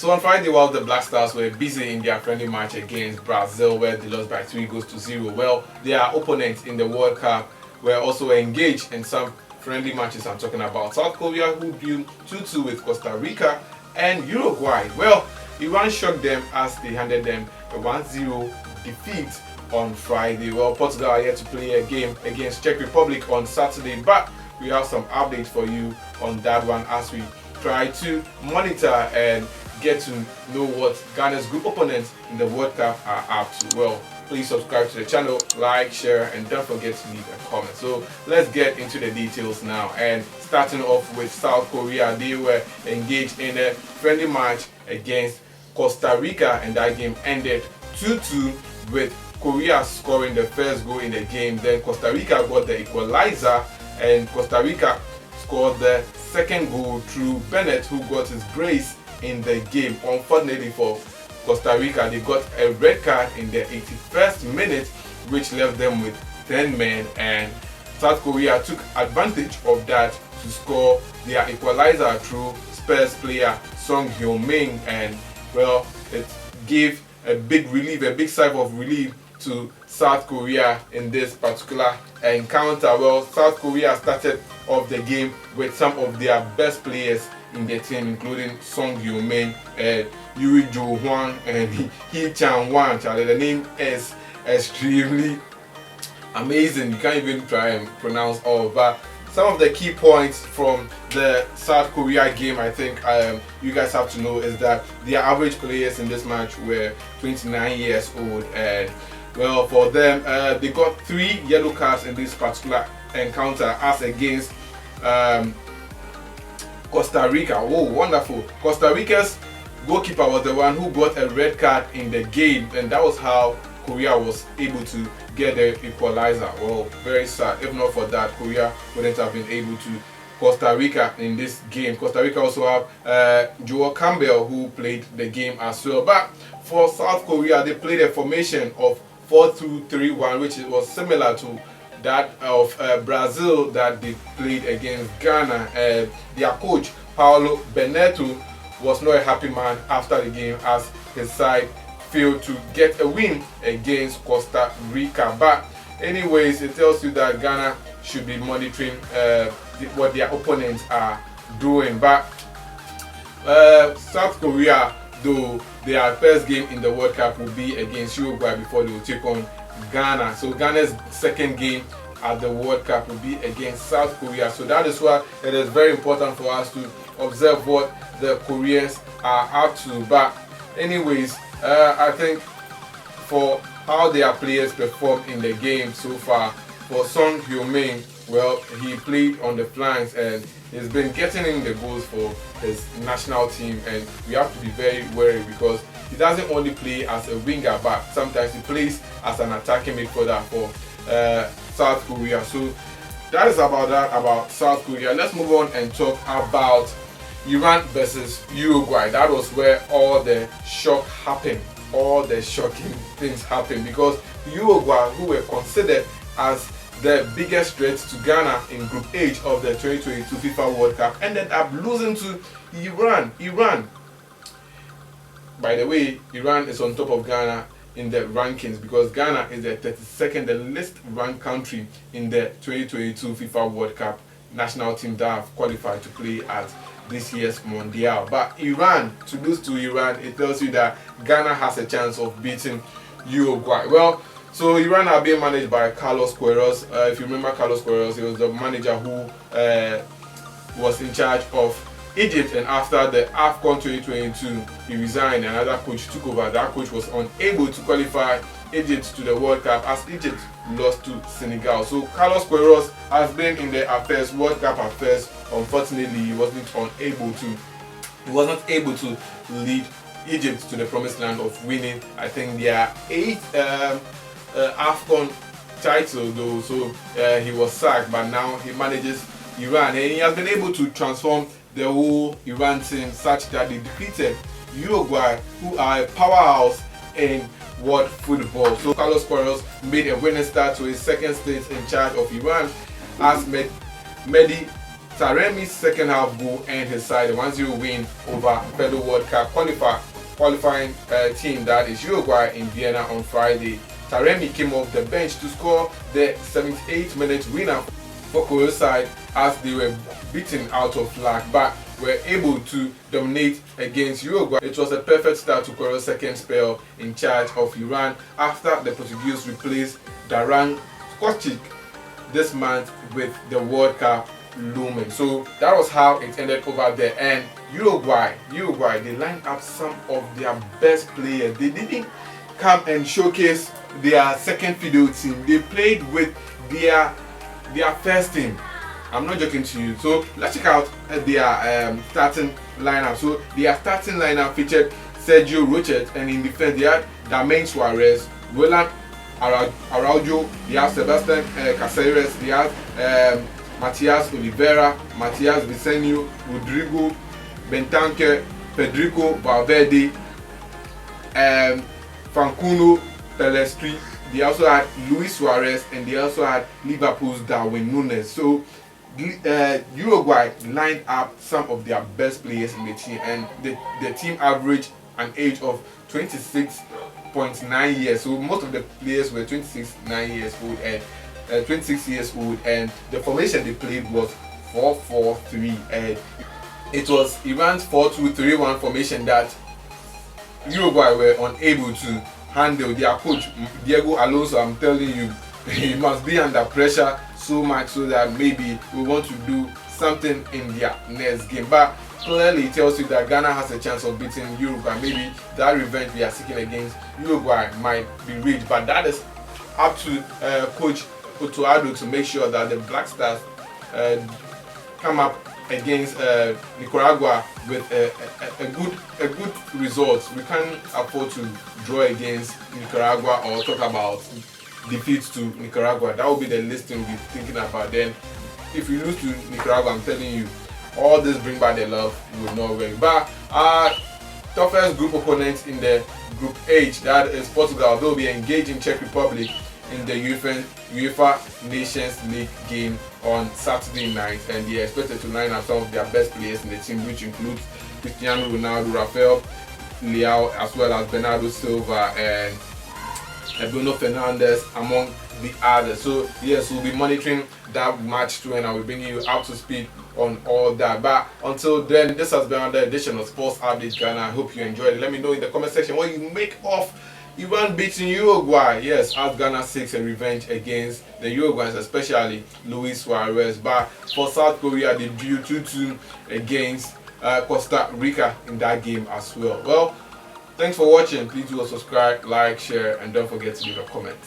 So on Friday, while the Black Stars were busy in their friendly match against Brazil, where they lost by 3-0, well, their opponents in the World Cup were also engaged in some friendly matches. I'm talking about South Korea, who drew 2-2 with Costa Rica, and Uruguay. Well, Iran shocked them as they handed them a 1-0 defeat on Friday. Well, Portugal are yet to play a game against Czech Republic on Saturday, but we have some updates for you on that one as we try to monitor and get to know what Ghana's group opponents in the World Cup are up to. Well, please subscribe to the channel, like, share, and don't forget to leave a comment. So let's get into the details now. And starting off with South Korea, they were engaged in a friendly match against Costa Rica, and that game ended 2-2 with Korea scoring the first goal in the game. Then Costa Rica got the equalizer, and Costa Rica scored the second goal through Bennett, who got his brace in the game. Unfortunately for Costa Rica, they got a red card in the 81st minute, which left them with 10 men, and South Korea took advantage of that to score their equalizer through Spurs player Song Hyo-min, and well, it gave a big relief, a big sigh of relief to South Korea in this particular encounter. Well, South Korea started off the game with some of their best players in the team, including Song Hyo-min, Yuri Jo Hwang, and Hee Chan-wan. The name is extremely amazing. You can't even try and pronounce all. But some of the key points from the South Korea game, I think you guys have to know, is that their average players in this match were 29 years old, and well, for them, they got 3 yellow cards in this particular encounter as against Costa Rica. Oh, wonderful. Costa Rica's goalkeeper was the one who got a red card in the game, and that was how Korea was able to get the equalizer. Well, very sad. If not for that, Korea wouldn't have been able to Costa Rica in this game. Costa Rica also have Joel Campbell, who played the game as well. But for South Korea, they played a formation of 4-2-3-1, which was similar to that of Brazil that they played against Ghana. Their coach, Paulo Beneto, was not a happy man after the game as his side failed to get a win against Costa Rica. But anyways, it tells you that Ghana should be monitoring what their opponents are doing. But South Korea, though, their first game in the World Cup will be against Uruguay before they will take on Ghana. So Ghana's second game at the World Cup will be against South Korea. So that is why it is very important for us to observe what the Koreans are up to. But anyways, I think for how their players performed in the game so far, for Song Hyo-min, well, he played on the flanks and he's been getting in the goals for his national team, and we have to be very wary because he doesn't only play as a winger, but sometimes he plays as an attacking midfielder for South Korea. So that is about that about South Korea. Let's move on and talk about Iran versus Uruguay. That was where all the shock happened, all the shocking things happened, because Uruguay, who were considered as the biggest threat to Ghana in Group H of the 2022 FIFA World Cup, ended up losing to Iran. By the way, Iran is on top of Ghana in the rankings because Ghana is the 32nd, the least ranked country in the 2022 FIFA World Cup national team that have qualified to play at this year's Mondial. But Iran, to lose to Iran, it tells you that Ghana has a chance of beating Uruguay. Well, so Iran are being managed by Carlos Queiroz. If you remember Carlos Queiroz, he was the manager who was in charge of Egypt, and after the AFCON 2022, he resigned and another coach took over. That coach was unable to qualify Egypt to the World Cup as Egypt lost to Senegal. So Carlos Queiroz has been in the affairs, World Cup affairs. Unfortunately, he wasn't able to lead Egypt to the promised land of winning, I think, their 8th AFCON title though. So he was sacked, but now he manages Iran, and he has been able to transform the whole Iran team such that they defeated Uruguay, who are a powerhouse in world football. So Carlos Queiroz made a winning start to his second stint in charge of Iran as Mehdi Taremi's second half goal earned his side a 1-0 win over fellow World Cup qualifying team, that is Uruguay, in Vienna on Friday. Taremi came off the bench to score the 78th-minute winner for Korea's side as they were beaten out of luck, but were able to dominate against Uruguay. It was a perfect start to Korea's second spell in charge of Iran after the Portuguese replaced Darang Kocic this month with the World Cup looming. So that was how it ended over there. And Uruguay, they lined up some of their best players. They didn't come and showcase their second fiddle team. They played with their first team. I'm not joking to you. So let's check out their starting lineup. So their starting lineup featured Sergio Rochet, and in defense they had Damain Suarez, Roland Araujo, they have Sebastian Caceres, they have Matias Oliveira, Matias Vicente, Rodrigo Bentancur, Federico Valverde, Francuno Pelestri. They also had Luis Suarez, and they also had Liverpool's Darwin Núñez. So Uruguay lined up some of their best players in the team, and the team averaged an age of 26.9 years. So most of the players were 26 years old, and the formation they played was 4-4-3, and it was Iran's 4-2-3-1 formation that Uruguay were unable to handle. Their coach Diego Alonso, I'm telling you, he must be under pressure so much so that maybe we want to do something in their next game. But clearly it tells you that Ghana has a chance of beating Uruguay. Maybe that revenge we are seeking against Uruguay might be reached, but that is up to Coach Otoado to make sure that the Black Stars come up against Nicaragua with a good result. We can't afford to draw against Nicaragua or talk about defeats to Nicaragua. That will be the least thing we'll be thinking about. Then if we lose to Nicaragua, I'm telling you, all this bring back the love will not work. But our toughest group opponents in the Group H, that is Portugal, they'll be engaging Czech Republic in the UEFA Nations League game on Saturday night, and they are expected to line up some of their best players in the team, which includes Cristiano Ronaldo, Rafael Leao, as well as Bernardo Silva and Bruno Fernandes, among the others. So yes, we'll be monitoring that match too, and I will bring you up to speed on all that. But until then, this has been another edition of Sports Update Ghana. I hope you enjoyed it. Let me know in the comment section what you make of Iran beating Uruguay. Yes, as Ghana seeks a revenge against the Uruguayans, especially Luis Suarez. But for South Korea, they drew 2-2 against Costa Rica in that game as well. Well, thanks for watching. Please do subscribe, like, share, and don't forget to leave a comment.